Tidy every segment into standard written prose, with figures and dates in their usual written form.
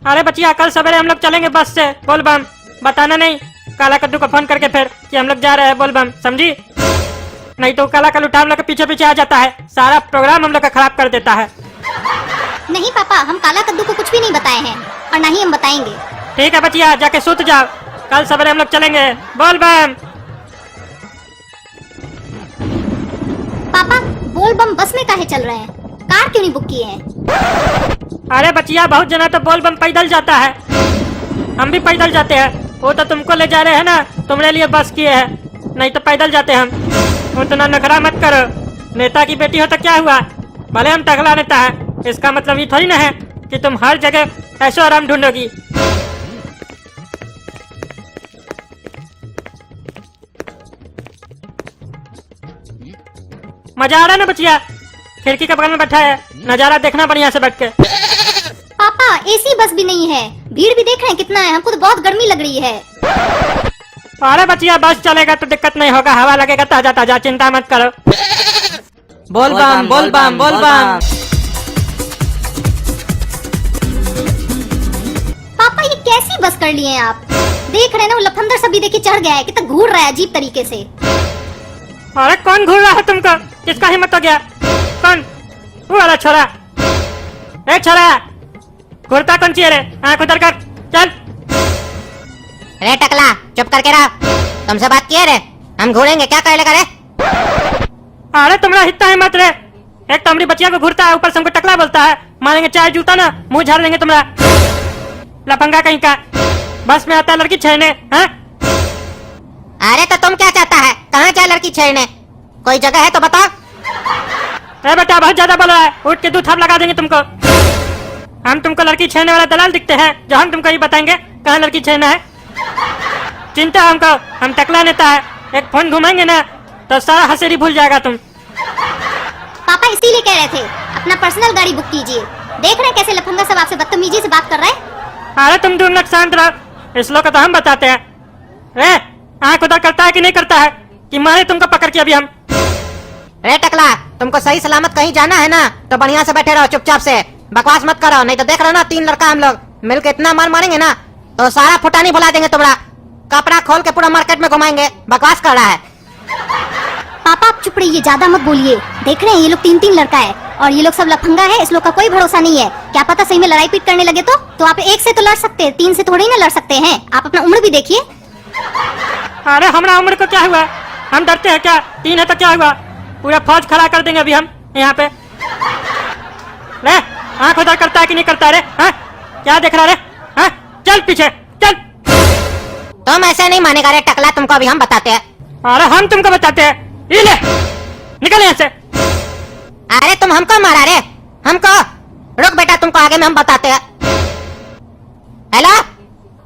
अरे बचिया कल सवेरे हम लोग चलेंगे बस से बोलबम। बताना नहीं काला कद्दू को फोन करके फिर कि हम लोग जा रहे हैं बोलबम, समझी? नहीं तो काला कल उठा हम लोग के पीछे पीछे आ जाता है, सारा प्रोग्राम हम लोग का खराब कर देता है। नहीं पापा, हम काला कद्दू को कुछ भी नहीं बताए हैं और ना ही हम बताएंगे। ठीक है बचिया, जाके सूत जाओ, कल सवेरे हम लोग चलेंगे बोलबम। पापा बोलबम बस में काहे चल रहे हैं, कार क्यों नहीं बुक किए हैं? अरे बचिया बहुत जना तो बोलबम पैदल जाता है, हम भी पैदल जाते हैं। वो तो तुमको ले जा रहे हैं ना, तुम्हारे लिए बस किए हैं, नहीं तो पैदल जाते हम। उतना नखरा मत करो, नेता की बेटी हो तो क्या हुआ, भले हम टकला नेता है, इसका मतलब ये थोड़ी ना है कि तुम हर जगह ऐशो आराम ढूंढोगी। मजा आ रहा है ना बचिया, खिड़की के बगल में बैठा है, नजारा देखना बढ़िया से बैठ के। पापा एसी बस भी नहीं है, भीड़ भी देख रहे हैं कितना है, हमको तो बहुत गर्मी लग रही है। अरे बचिया बस चलेगा तो दिक्कत नहीं होगा, हवा लगेगा ताजा ताजा, चिंता मत करो। बोलबम बोलबम बोलबम। पापा ये कैसी बस कर लिए हैं आप? देख रहे हैं ना वो लफंदर सभी देखिए चढ़ गया है, कितना घूर रहा है अजीब तरीके से। अरे कौन घूर रहा है तुमको, किसका हिम्मत हो गया? कौन? वो वाला छोरा। ए छोरा, घूरता कौन चाहिए रे? आँख उधर कर, चल। रे टकला चुप करके रहो, तुमसे बात किए रे, हम घूरेंगे क्या कर लेगा रे? अरे तुम्हारा हिस्सा हिम्मत रे, एक तो हमारी बचिया को घूरता है, ऊपर से हमको टकला बोलता है, मारेंगे चाय जूता ना, मुंह झाड़ लेंगे तुम्हारा, लफंगा कहीं का। बस में आता है लड़की छेड़ने, हाँ? अरे तो तुम क्या चाहता है, कहाँ जाए लड़की छेड़ने, कोई जगह है तो बताओ। अरे बेटा बहुत ज्यादा बोल रहा है, उठ के 2 थाप लगा देंगे तुमको। हम तुमको लड़की छेड़ने वाला दलाल दिखते हैं जो हम तुमको ये बताएंगे कहाँ लड़की छेड़ना है? चिंता हमको, हम टकला नेता है, एक फोन घुमाएंगे ना तो सारा हसेरी भूल जाएगा तुम। पापा इसीलिए कह रहे थे अपना पर्सनल गाड़ी बुक कीजिए, देख रहे हैं कैसे लफंगा सब आपसे बदतमीजी से बात कर रहा है। अरे तुम 2 मिनट शांत रहो, इस लोग को तो हम बताते हैं। आँख उधर करता है कि नहीं करता है कि मारे तुमको पकड़ के अभी हम? रे टकला तुमको सही सलामत कहीं जाना है ना तो बढ़िया से बैठे रहो, चुपचाप से बकवास मत करो, नहीं तो देख रहे हो ना 3 लड़का हम लोग मिलके इतना मार मारेंगे ना तो सारा फुटानी भुला देंगे तुम्हारा, कपड़ा खोल के पूरा मार्केट में घुमाएंगे। बकवास कर रहा है। पापा आप चुप रहिए, ज्यादा मत बोलिए, देख रहे हैं ये लोग 3-3 लड़का है और ये लोग सब लफंगा है, इस लोग का कोई भरोसा नहीं है। क्या पता सही में लड़ाई पीट करने लगे तो आप 1 से तो लड़ सकते हैं, 3 से थोड़ी ना लड़ सकते हैं। आप अपना उम्र भी देखिए। अरे हमारा उम्र को क्या हुआ, हम डरते हैं क्या? 3 है तो क्या हुआ, पूरा फौज खड़ा कर देंगे अभी हम यहाँ पे। ले आँख उधर करता है कि नहीं करता रे, हाँ? क्या देख रहा रे, हाँ? चल पीछे चल। तुम ऐसे नहीं मानेगा रे टकला, तुमको अभी हम बताते हैं। अरे हम तुमको बताते हैं, ये ले निकल यहाँ से। अरे तुम हमको मारा रे, हमको? रुक बेटा तुमको आगे में हम बताते हैं। हेलो,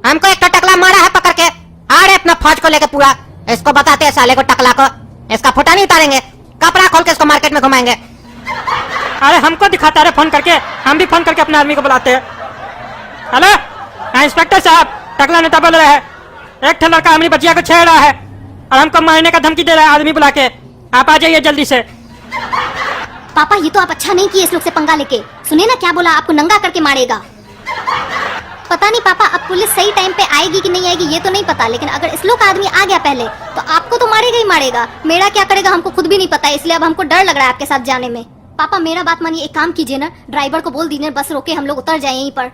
हमको एक तो टकला मारा है पकड़ के, आ रहे अपना फौज को लेके पूरा, इसको बताते हैं साले को टकला को, इसका फुटा नहीं उतारेंगे, कपड़ा खोल के इसको मार्केट में घुमाएंगे। अरे हमको दिखाता है फोन करके, हम भी फोन करके अपने आदमी को बुलाते हैं। हेलो हाँ इंस्पेक्टर साहब, टकला नेता बोल रहे हैं, एक ठो लड़का हमारी बचिया को छेड़ रहा है और हमको मारने का धमकी दे रहा है आदमी बुला के, आप आ जाइए जल्दी से। पापा ये तो आप अच्छा नहीं किए इस लोग से पंगा लेके, सुने ना क्या बोला, आपको नंगा करके मारेगा। पता नहीं पापा अब पुलिस सही टाइम पे आएगी कि नहीं आएगी ये तो नहीं पता, लेकिन अगर इस लोग का आदमी आ गया पहले तो आपको तो मारेगा ही मारेगा, मेरा क्या करेगा हमको खुद भी नहीं पता, इसलिए अब हमको डर लग रहा है आपके साथ जाने में। पापा मेरा बात मानिए, एक काम कीजिए ना, ड्राइवर को बोल दीजिए बस रोके, हम लोग उतर जाए यहीं पर।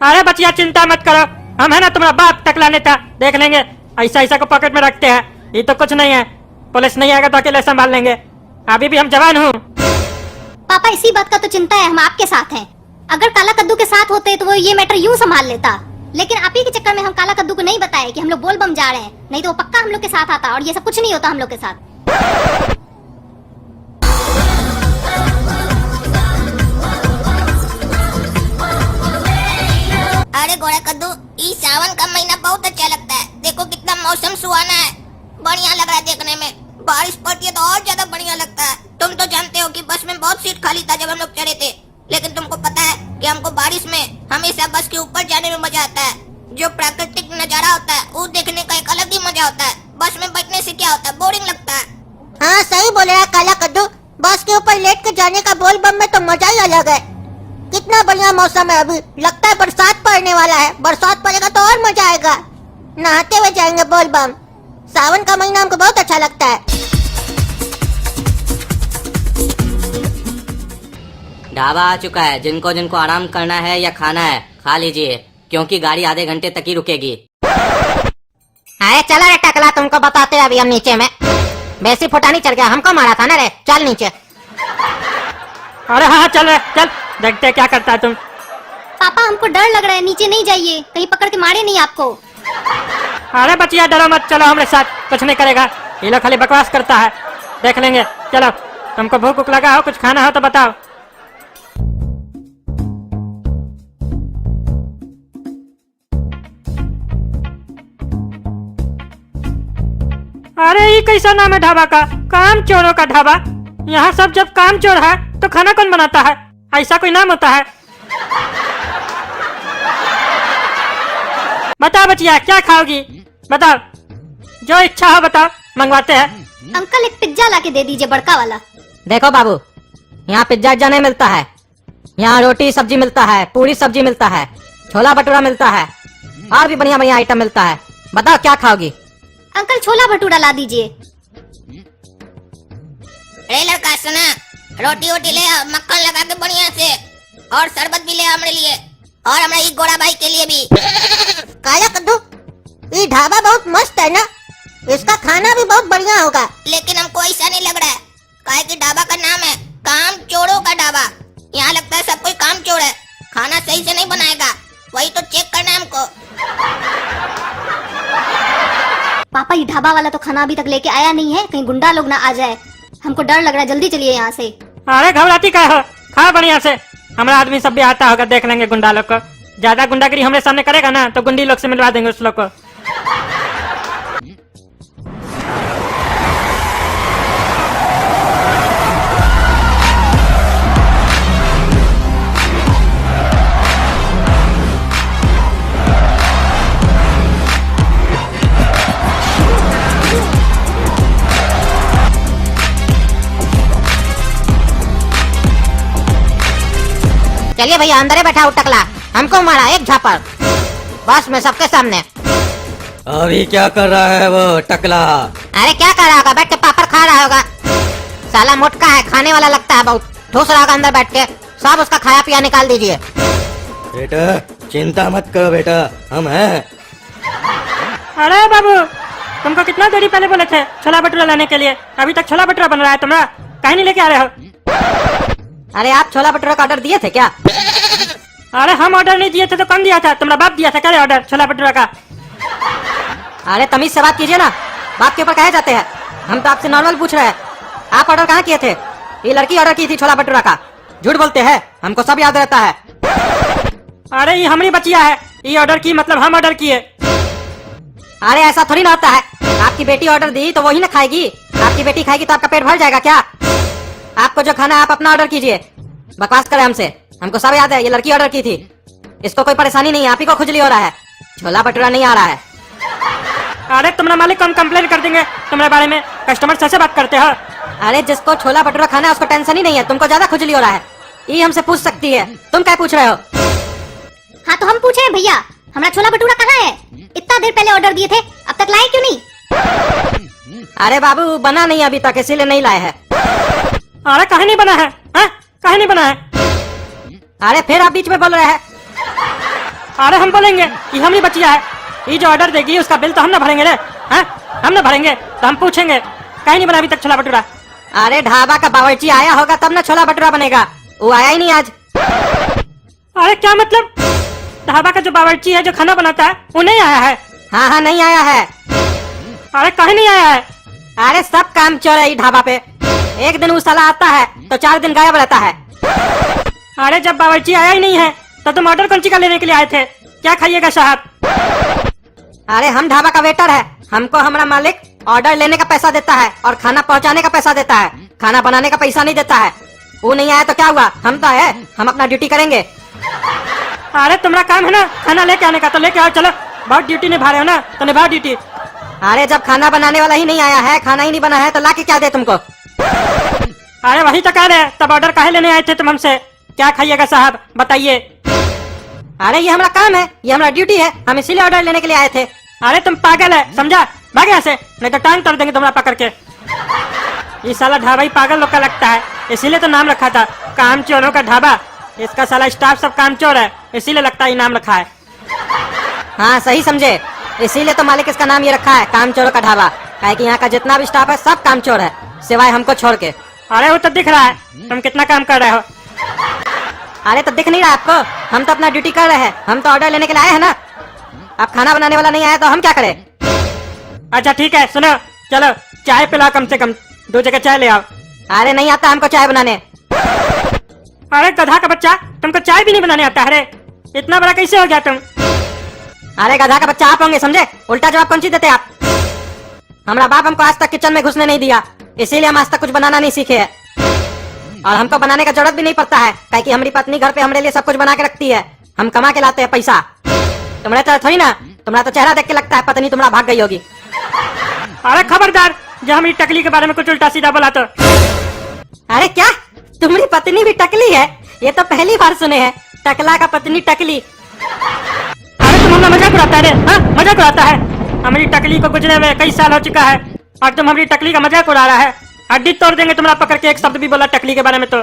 अरे बचिया चिंता मत करो, हम है ना तुम्हारा बाप टकला नेता, देख लेंगे, ऐसा को पॉकेट में रखते हैं, ये तो कुछ नहीं है, पुलिस नहीं आएगा तो अकेले संभाल लेंगे, अभी भी हम जवान हूँ। पापा इसी बात का तो चिंता है, हम आपके साथ हैं, अगर काला कद्दू के साथ होते तो वो ये मैटर यूं संभाल लेता, लेकिन आप ही के चक्कर में हम काला कद्दू को नहीं बताए कि हम लोग बोलबम जा रहे हैं, नहीं तो वो पक्का हम लोग के साथ आता और ये सब कुछ नहीं होता हम लोग के साथ। अरे गोरा कद्दू, इस सावन का महीना बहुत अच्छा लगता है, देखो कितना मौसम सुहाना है, बढ़िया लग रहा है देखने में, बारिश पड़ती है तो और ज्यादा बढ़िया लगता है। तुम तो जानते हो कि बस में बहुत सीट खाली था जब हम लोग चढ़े थे, लेकिन तुमको पता है कि हमको बारिश में हमेशा बस के ऊपर जाने में मजा आता है, जो प्राकृतिक नजारा होता है वो देखने का एक अलग ही मजा होता है। बस में बैठने से क्या होता है, बोरिंग लगता है। हाँ सही बोल रहा है काला कद्दू, बस के ऊपर लेट के जाने का बोलबम में तो मजा ही अलग है। कितना बढ़िया मौसम है अभी, लगता है बरसात पड़ने वाला है। बरसात पड़ेगा तो और मजा आएगा, नहाते हुए जाएंगे बोल बम। सावन का महीना हमको बहुत अच्छा लगता है। ढाबा आ चुका है, जिनको जिनको आराम करना है या खाना है खा लीजिए, क्योंकि गाड़ी आधे घंटे तक ही रुकेगी। अरे चला रे टकला, तुमको बताते हैं अभी हम नीचे में। बेसी फुटानी चढ़ गया, हमको मारा था ना रे, चल नीचे। अरे हाँ चल रहे चल, देखते हैं क्या करता है तुम। पापा हमको डर लग रहा है, नीचे नहीं जाइए, कहीं पकड़ के मारे नहीं आपको। अरे बचिया डरो मत, चलो हमारे साथ, कुछ नहीं करेगा। ये लोग खाली बकवास करता है, देख लेंगे। चलो, तुमको भूख उक लगा हो, कुछ खाना हो तो बताओ। अरे ये कैसा नाम है ढाबा का, काम चोरों का ढाबा। यहाँ सब जब काम चोर है तो खाना कौन बनाता है? ऐसा कोई नाम होता है? बताओ बचिया क्या खाओगी, बताओ, जो इच्छा हो बताओ, मंगवाते हैं। अंकल एक पिज्जा ला के दे दीजिए, बड़का वाला। देखो बाबू, यहाँ पिज्जा नहीं मिलता है, यहाँ रोटी सब्जी मिलता है, पूरी सब्जी मिलता है, छोला भटूरा मिलता है, और भी बढ़िया बढ़िया आइटम मिलता है। बताओ क्या खाओगी? अंकल छोला भटूरा ला दीजिए। ए लड़का सुना, रोटी वोटी ले आ, मक्खन लगा के बढ़िया से, और शरबत भी ले आ हमारे लिए, और हमारे ई गोरा भाई के लिए भी। काला कद्दू, ये ढाबा बहुत मस्त है ना, इसका खाना भी बहुत बढ़िया होगा। लेकिन हमको ऐसा नहीं लग रहा है, काहे कि ढाबा का नाम है काम चोरों का ढाबा। यहाँ लगता है सब कोई काम चोर है, खाना सही से नहीं बनाएगा, वही तो चेक करना है हमको। पापा ये ढाबा वाला तो खाना अभी तक लेके आया नहीं है, कहीं गुंडा लोग ना आ जाए, हमको डर लग रहा है, जल्दी चलिए यहाँ से। अरे घबराती क्या हो, खाओ बढ़िया से, हमारा आदमी सब भी आता होगा, देख लेंगे गुंडा लोग को। ज्यादा गुंडागिरी हमारे सामने करेगा ना तो गुंडी लोग से मिलवा देंगे उस लोग को। चलिए भैया अंदर ही बैठा टकला, हमको मारा एक झापड़ बस में सबके सामने। अभी क्या कर रहा है वो टकला? अरे क्या कर रहा होगा, बैठ के पापड़ खा रहा होगा। साला मोटका है, खाने वाला लगता है बहुत, ठूस रहा होगा अंदर बैठ के, सब उसका खाया पिया निकाल दीजिए। बेटा चिंता मत करो बेटा, हम हैं। अरे बाबू, तुमको कितना देरी पहले बोले थे छोला भटूरा लाने के लिए, अभी तक छोला भटूरा बन रहा है तुम्हारा, कहीं नहीं लेके आ रहे हो? अरे आप छोला भटूरा का ऑर्डर दिए थे क्या? अरे हम ऑर्डर नहीं दिए थे तो कौन दिया था? तुम्हारा बाप दिया था क्या ऑर्डर छोला भटूरा का? अरे तमीज से बात कीजिए ना, बात के ऊपर कहे जाते हैं, हम तो आपसे नॉर्मल पूछ रहे हैं। आप ऑर्डर कहाँ किए थे? ये लड़की ऑर्डर की थी छोला भटूरा का। झूठ बोलते हैं, हमको सब याद रहता है। अरे ये हमारी बचिया है, ये ऑर्डर की मतलब हम ऑर्डर किए। अरे ऐसा थोड़ी ना होता है, आपकी बेटी ऑर्डर दी तो वही ना खाएगी, आपकी बेटी खाएगी तो आपका पेट भर जाएगा क्या? आपको जो खाना है आप अपना ऑर्डर कीजिए, बकवास करे हमसे, हमको सब याद है, ये लड़की ऑर्डर की थी, इसको कोई परेशानी नहीं है, आप ही को खुजली हो रहा है, छोला भटूरा नहीं आ रहा है। अरे तुम्हारा मालिक को हम कंप्लेन कर देंगे तुम्हारे बारे में, कस्टमर से बात करते हो? अरे जिसको छोला भटूरा खाना है उसको टेंशन ही नहीं है, तुमको ज्यादा खुजली हो रहा है, ये हमसे पूछ सकती है, तुम क्या पूछ रहे हो? हाँ तो हम पूछे हैं भैया, हमारा छोला भटूरा कहाँ है? इतना देर पहले ऑर्डर दिए थे, अब तक लाए क्यों नहीं? अरे बाबू बना नहीं अभी तक, इसीलिए नहीं लाए हैं। अरे कहीं नहीं बना है, कहीं नहीं बना है। अरे फिर आप बीच में बोल रहे हैं। अरे हम बोलेंगे कि हमारी बचिया है, ये जो ऑर्डर देगी उसका बिल तो हम ना भरेंगे रे, हम ना भरेंगे तो हम पूछेंगे कहीं नहीं बना अभी तक छोला भटूरा। अरे ढाबा का बावर्ची आया होगा तब ना छोला भटूरा बनेगा, वो आया ही नहीं आज। अरे क्या मतलब? ढाबा का जो बावर्ची है जो खाना बनाता है वो नहीं आया है? हाँ हाँ नहीं आया है। अरे कहीं नहीं आया है? अरे सब काम चोर है ढाबा पे, एक दिन वो साला आता है तो 4 दिन गायब रहता है। अरे जब बावर्ची आया ही नहीं है तो तुम ऑर्डर कौन सी का लेने के लिए आए थे? क्या खाइएगा साहब? अरे हम ढाबा का वेटर है, हमको हमारा मालिक ऑर्डर लेने का पैसा देता है और खाना पहुंचाने का पैसा देता है, खाना बनाने का पैसा नहीं देता है। वो नहीं आया तो क्या हुआ, हम तो है, हम अपना ड्यूटी करेंगे। अरे तुम्हारा काम है ना खाना लेके आने का, तो लेके आओ, चलो, बहुत ड्यूटी निभा रहे हो ना तो निभाओ ड्यूटी। अरे जब खाना बनाने वाला ही नहीं आया है, खाना ही नहीं बना है तो ला के क्या दे तुमको? अरे वही तो कह रहे, तब ऑर्डर काहे लेने आए थे तुम हमसे? क्या खाइएगा साहब बताइए। अरे ये हमारा काम है, ये हमारा ड्यूटी है, हम इसीलिए ऑर्डर लेने के लिए आए थे। अरे तुम पागल है समझा, भाग यहाँ से नहीं तो टांग तोड़ देंगे तुम्हारा पकड़ के। ये साला ढाबा ही पागल लोग का लगता है, इसीलिए तो नाम रखा था काम चोरों का ढाबा। इसका साला स्टाफ सब काम चोर है, इसीलिए लगता है ये नाम रखा है। हाँ सही समझे, इसीलिए तो मालिक इसका नाम ये रखा है काम चोरों का ढाबा। काहे कि यहाँ का जितना भी स्टाफ है सब काम चोर है, सिवाय हमको छोड़ के। अरे वो तो दिख रहा है तुम कितना काम कर रहे हो। अरे तो दिख नहीं रहा आपको, हम तो अपना ड्यूटी कर रहे हैं, हम तो ऑर्डर लेने के लिए आए हैं ना। अब खाना बनाने वाला नहीं आया तो हम क्या करें। अच्छा ठीक है सुनो, चलो चाय पिलाओ, कम से कम 2 जगह चाय ले आओ। अरे नहीं आता हमको चाय बनाने। अरे गधा का बच्चा, तुमको चाय भी नहीं बनाने आता। अरे इतना बड़ा कैसे हो गया तुम। अरे गधा का बच्चा आप होंगे समझे, उल्टा जवाब कौन सी देते आप। हमारा बाप हमको आज तक किचन में घुसने नहीं दिया, इसीलिए हम आज तक कुछ बनाना नहीं सीखे हैं। और हमको बनाने का जरूरत भी नहीं पड़ता है, काहे कि हमारी पत्नी घर पे हमारे लिए सब कुछ बना के रखती है। हम कमा के लाते हैं पैसा। तुम्हारे तरह थोड़ी ना, तुम्हारा तो चेहरा देख के लगता है पत्नी तुम्हारा भाग गई होगी। अरे खबरदार, जब हमारी टकली के बारे में कुछ उल्टा सीधा बोला तो। अरे क्या तुम्हारी पत्नी भी टकली है, ये तो पहली बार सुने हैं, टकला का पत्नी टकली। अरे तुम हमारा मजाक उड़ाता है रे, हाँ मजाक उड़ाता है। हमारी टकली को गुजरे हुए कई साल हो चुका है और तुम हमारी टकली का मजाक उड़ा रहा है। हड्डी तोड़ देंगे तुम्हारा पकड़ के, एक शब्द भी बोला टकली के बारे में तो।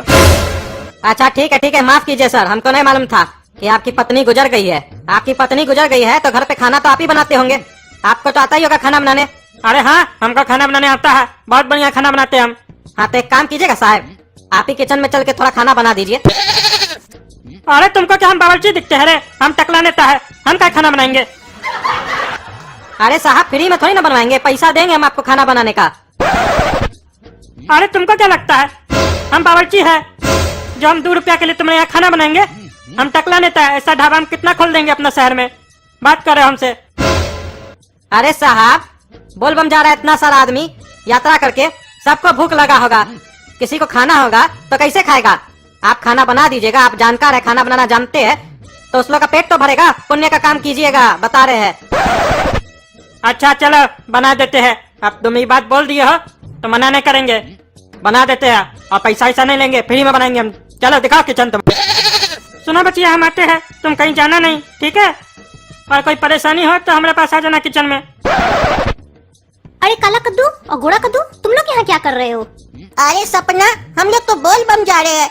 अच्छा ठीक है, माफ कीजिए सर, हमको नहीं मालूम था कि आपकी पत्नी गुजर गई है। आपकी पत्नी गुजर गई है तो घर पे खाना तो आप ही बनाते होंगे, आपको तो आता ही होगा खाना बनाने। अरे हाँ हमको खाना बनाने आता है, बहुत बढ़िया खाना बनाते हैं हम। हाँ तो एक काम कीजिएगा साहब, आप ही किचन में चल के थोड़ा खाना बना दीजिए। अरे तुमको क्या हम बावर्ची दिखते हैं रे, हम टकला नेता है, हम क्या खाना बनाएंगे। अरे साहब फ्री में थोड़ी ना बनवाएंगे, पैसा देंगे हम आपको खाना बनाने का। अरे तुमको क्या लगता है हम बावर्ची है जो हम 2 रुपया के लिए तुम्हारे यहाँ खाना बनाएंगे। हम टकला नेता है, ऐसा ढाबा हम कितना खोल देंगे अपना शहर में। बात कर रहे हो हमसे। अरे साहब बोलबम जा रहा है इतना सारा आदमी यात्रा करके, सबको भूख लगा होगा, किसी को खाना होगा तो कैसे खाएगा। आप खाना बना दीजिएगा, आप जानकार है, खाना बनाना जानते हैं, तो उस लोग का पेट तो भरेगा, पुण्य का काम कीजिएगा, बता रहे हैं। अच्छा चलो बना देते हैं, अब तुम ये बात बोल दिए हो तो मना नहीं करेंगे, बना देते हैं और पैसा ऐसा नहीं लेंगे, फ्री में बनाएंगे हम। चलो दिखाओ किचन तुम। सुनो बच्चिया हम आते हैं, तुम कहीं जाना नहीं ठीक है, और कोई परेशानी हो तो हमारे पास आ जाना किचन में। अरे काला कद्दू और गोरा कद्दू, तुम लोग यहाँ क्या कर रहे हो। अरे सपना, हम लोग तो बोल बम जा रहे हैं,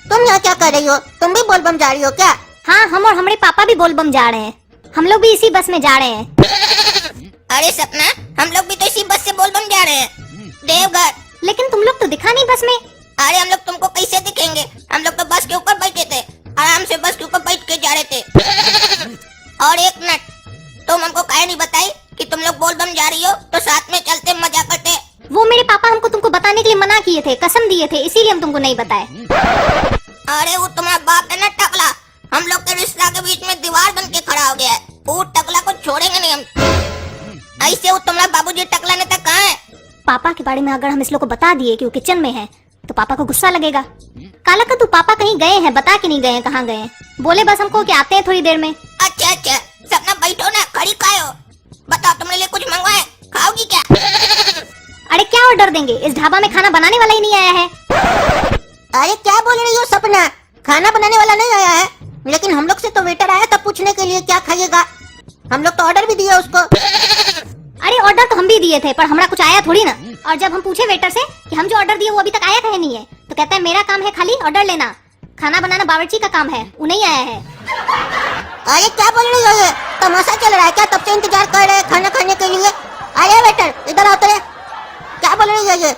तुम यहाँ क्या कर रही हो। तुम भी बोल बम जा रही हो क्या। हाँ हम और हमारे पापा भी बोलबम जा रहे हैं, हम लोग भी इसी बस में जा रहे हैं। अरे सपना, हम लोग भी तो इसी बस से बोल बम जा रहे हैं देवघर। लेकिन तुम लोग तो दिखा नहीं बस में। अरे हम लोग तुमको कैसे दिखेंगे, हम लोग तो बस के ऊपर बैठे थे, आराम से बस के ऊपर बैठ के जा रहे थे। और एक मिनट, तुम हमको काहे नहीं बताई कि तुम लोग बोल बम जा रही हो, तो साथ में चलते मजा करते। वो मेरे पापा हमको तुमको बताने के लिए मना किए थे, कसम दिए थे, इसीलिए हम तुमको नहीं बताए। अरे वो तुम्हारा बाप है ना टकला, हम लोग के रिश्ता के बीच में दीवार बन के खड़ा हो गया है, वो टकला को छोड़ेंगे नहीं हम। ऐसे वो तुम्हारा बाबूजी टकला नेता कहाँ है। पापा के बारे में अगर हम इस लोग को बता दिए कि वो किचन में है तो पापा को गुस्सा लगेगा। काला कद्दू पापा कहीं गए हैं, बता के नहीं गए हैं कहाँ गए हैं, बोले बस हमको कि आते हैं थोड़ी देर में। अच्छा अच्छा, सपना बैठो ना, खड़ी खाओ, बताओ तुमने लिए कुछ मंगवाए, खाओगी क्या। अरे क्या ऑर्डर देंगे, इस ढाबा में खाना बनाने वाला ही नहीं आया है। अरे क्या बोल रही हो सपना, खाना बनाने वाला नहीं आया है, लेकिन हम लोग से तो वेटर आया था पूछने के लिए क्या खाइएगा, हम लोग तो ऑर्डर भी दिया उसको। अरे ऑर्डर तो हम भी दिए थे, पर हमारा कुछ आया थोड़ी ना। और जब हम पूछे वेटर से कि हम जो ऑर्डर दिए वो अभी तक आया कहे नहीं है, तो कहता है मेरा काम है खाली ऑर्डर लेना, खाना बनाना बावर्ची का काम है, वो नहीं आया है। अरे क्या बोल रही हो, ये तमाशा चल रहा है क्या, तब से इंतजार कर रहे हैं खाना खाने के लिए। अरे वेटर इधर आओ, तो क्या बोल रही हो ये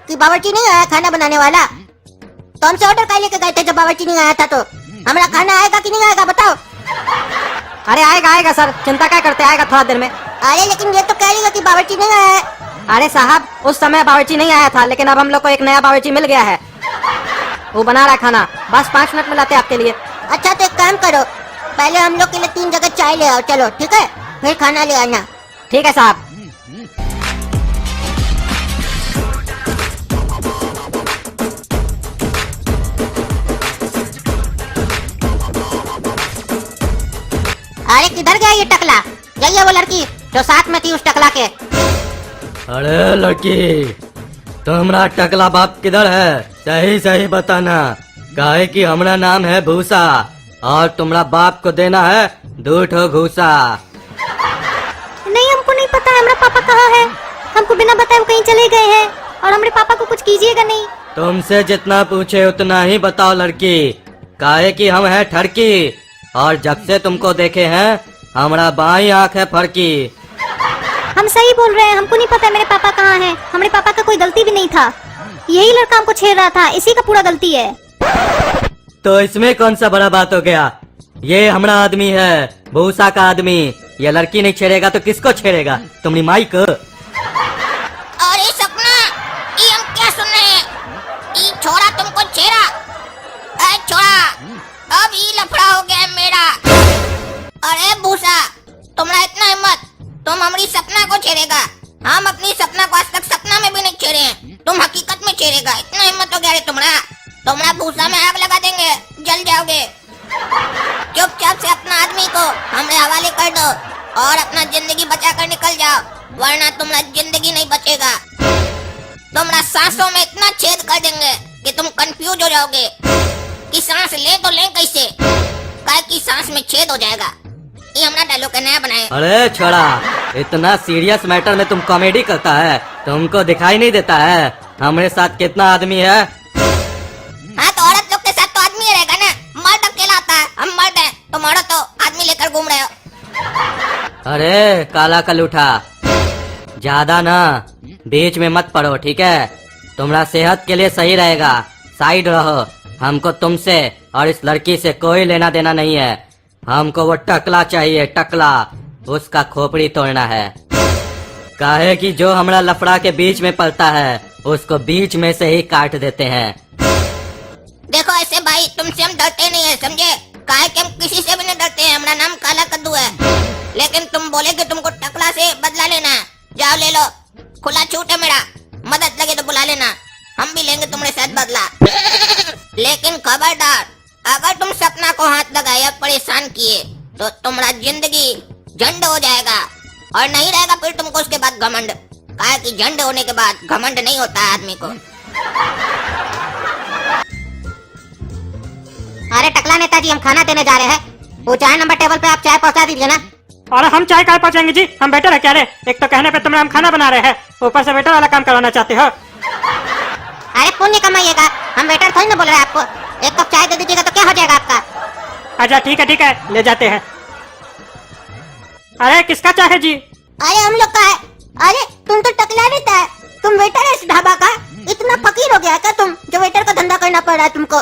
कि बावर्ची नहीं आया खाना बनाने वाला, तो हमसे ऑर्डर काय लेके गए थे जब बावर्ची नहीं आया था, तो हमारा खाना आएगा कि नहीं आएगा बताओ। अरे आएगा सर, चिंता क्या करते, आएगा थोड़ा देर में। अरे लेकिन ये तो कह रही है कि बावर्ची नहीं आया है। अरे साहब उस समय बावर्ची नहीं आया था, लेकिन अब हम लोग को एक नया बावर्ची मिल गया है, वो बना रहा है खाना, बस 5 मिनट में लाते हैं आपके लिए। अच्छा तो एक काम करो, पहले हम लोग के लिए 3 जगह चाय ले आओ, चलो ठीक है, फिर खाना ले आना। ठीक है साहब। अरे किधर गया ये टकला, यही है वो लड़की जो साथ में थी उस टकला के। अरे लड़की, तुम्हारा टकला बाप किधर है, सही सही बताना। काहे कि हमारा नाम है भूसा और तुम्हारा बाप को देना है 2 ठो घूसा। नहीं, हमको नहीं पता हमारा पापा कहाँ है। हमको बिना बताए वो कहीं चले गए हैं और हमारे पापा को कुछ कीजिएगा नहीं। तुमसे जितना पूछे उतना ही बताओ लड़की, काहे कि हम है ठरकी और जब से तुमको देखे हैं हमारा बाई आँख है फड़की। हम सही बोल रहे हैं, हमको नहीं पता मेरे पापा कहाँ हैं। हमारे पापा का कोई गलती भी नहीं था, यही लड़का हमको छेड़ रहा था, इसी का पूरा गलती है। तो इसमें कौन सा बड़ा बात हो गया? ये हमारा आदमी है, भूसा का आदमी। ये लड़की नहीं छेड़ेगा तो किसको छेड़ेगा? तुम्हारी माई को। अरे सपना, ये हम क्या सुन रहे हैं? ये छोरा तुमको छेड़ा? अरे छोरा, अब ये लफड़ा हो गया है मेरा। अरे भूसा, तुम्हारा इतना हिम्मत, तुम हमारी सपना को छेड़ेगा? हम अपनी सपना को आज तक सपना में भी नहीं छेड़े हैं, तुम हकीकत में छेड़ेगा? इतना हिम्मत हो गया रे तुम्हारा? तुम्हारा भूसा में आग लगा देंगे, जल जाओगे। चुपचाप से अपना आदमी को हमारे हवाले कर दो और अपना जिंदगी बचा कर निकल जाओ, वरना तुम्हारा जिंदगी नहीं बचेगा। तुम्हारा सांसों में इतना छेद कर देंगे कि तुम कंफ्यूज हो जाओगे कि सांस ले तो ले कैसे, काहे की सांस में छेद हो जाएगा। ये हमारा डायलॉग है, नया बनाए। अरे छोड़ा, इतना सीरियस मैटर में तुम कॉमेडी करता है? तुमको दिखाई नहीं देता है हमारे साथ कितना आदमी है? हाँ तो औरत लोग के साथ तो आदमी रहेगा ना, मर्द अकेला आता है, हम मर्द हैं, तुम औरत हो, आदमी लेकर घूम रहे हो। अरे काला कलूठा, ज्यादा ना बीच में मत पड़ो, ठीक है? तुम्हारा सेहत के लिए सही रहेगा, साइड रहो। हमको तुमसे और इस लड़की से कोई लेना देना नहीं है। हमको वो टकला चाहिए, टकला, उसका खोपड़ी तोड़ना है। काहे कि जो हमारा लफड़ा के बीच में पलता है उसको बीच में से ही काट देते हैं। देखो ऐसे भाई, तुमसे हम डरते नहीं है, समझे? काहे कि हम किसी से भी नहीं डरते हैं, हमारा नाम काला कद्दू है। लेकिन तुम बोले कि तुमको टकला से बदला लेना है, जाओ ले लो, खुला छूट है मेरा। मदद लगे तो बुला लेना, हम भी लेंगे तुम्हारे साथ बदला। लेकिन खबरदार, अगर तुम सपना को हाथ लगाए या परेशान किए तो तुम्हारा जिंदगी झंड हो जाएगा और नहीं रहेगा फिर तुमको उसके बाद घमंड। काहे कि झंड होने के बाद घमंड नहीं होता है आदमी को। अरे टकला नेताजी, हम खाना देने जा रहे हैं, वो चाय नंबर टेबल पे आप चाय पहुंचा दीजिए ना। और हम चाय कहाँ पहुँचाएंगे जी? हम वेटर है क्या रे? एक तो कहने पे तुमने हम खाना बना रहे हैं, ऊपर से वेटर वाला काम करवाना चाहते हो। अरे पुण्य कमाइएगा, हम वेटर थोड़ी ना बोल रहे हैं आपको। एक कप चाय दे दीजिएगा तो क्या हो जाएगा आपका? अच्छा ठीक है, ले जाते हैं। अरे किसका चाय है जी? अरे हम लोग का है। अरे तुम तो टकला रहता है, तुम वेटर है इस ढाबा का? इतना फकीर हो गया क्या तुम, जो वेटर का धंधा करना पड़ रहा है तुमको?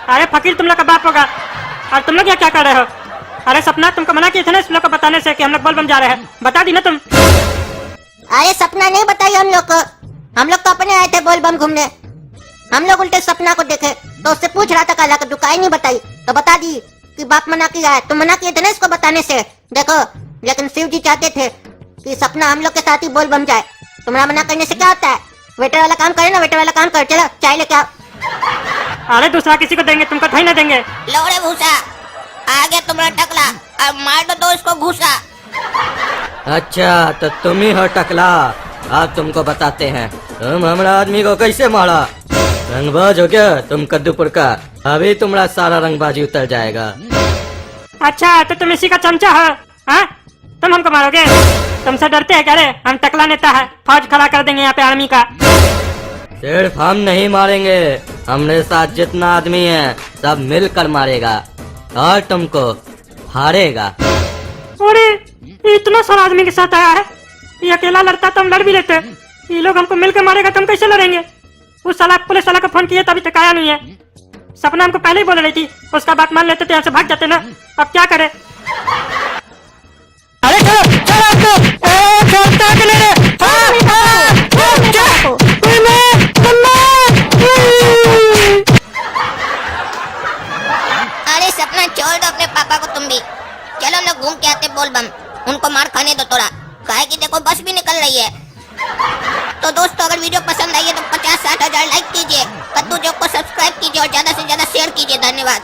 अरे फकीर तुम लोग का बाप होगा, और तुम लोग क्या क्या कर रहे हो? अरे सपना, तुमको मना किए थे ना इस लोग को बताने से कि हम लोग बोलबम जा रहे हैं, बता दी ना तुम? अरे सपना नहीं बताई हम लोग को, हम लोग तो अपने आए थे बोलबम घूमने। हम लोग उल्टे सपना को देखे तो उससे पूछ रहा था काला कद्दू, काहे नहीं बताई, तो बता दी कि बाप मना किया है। तुम मना किए थे ना इसको बताने से, देखो। लेकिन शिव जी चाहते थे कि सपना हम लोग के साथ ही बोलबम जाए। तुम्हारा मना करने से क्या होता है? वेटर वाला काम करे ना, वेटर वाला काम कर। चलो चाय लेके आओ। अरे दूसरा किसी को देंगे, तुमको थोड़ी ना देंगे। लोड़े भूसा, आ गया तुम्हारा टकला, अब मार दो इसको घूसा। अच्छा तो तुम ही हो टकला, अब तुमको बताते हैं तुम हमारा आदमी को कैसे मारा। रंगबाज हो क्या तुम कद्दूपुर का? अभी तुम्हारा सारा रंगबाजी उतर जाएगा। अच्छा तो तुम इसी का चमचा हो? हाँ, तुम हमको मारोगे? तुमसे डरते हैं क्या रे? हम टकला नेता है, फौज खड़ा कर देंगे यहाँ पे आर्मी का। सिर्फ हम नहीं मारेंगे, हमारे साथ जितना आदमी है सब मिलकर मारेगा और तुमको हारेगा। अरे इतना सारा आदमी के साथ आया है, ये अकेला लड़ता तो हम लड़ भी लेते। ये लोग हमको मिलकर मारेगा तो हम कैसे लड़ेंगे? उस साला पुलिस वाला को फोन किया तभी तक आया नहीं है। सपना हमको पहले ही बोल रही थी, उसका बात मान लेते तो यहाँ से भाग जाते ना। अब क्या करे? अरे अरे सपना छोड़ दो अपने पापा को तुम भी, चलो हम लोग घूम के आते बोलबम, उनको मार खाने दो थोड़ा। काहे कि देखो बस भी निकल रही है। तो दोस्तों अगर वीडियो पसंद आई है तो 50-60 हजार लाइक कीजिए, कद्दू जोक को सब्सक्राइब कीजिए और ज्यादा से ज्यादा शेयर कीजिए। धन्यवाद।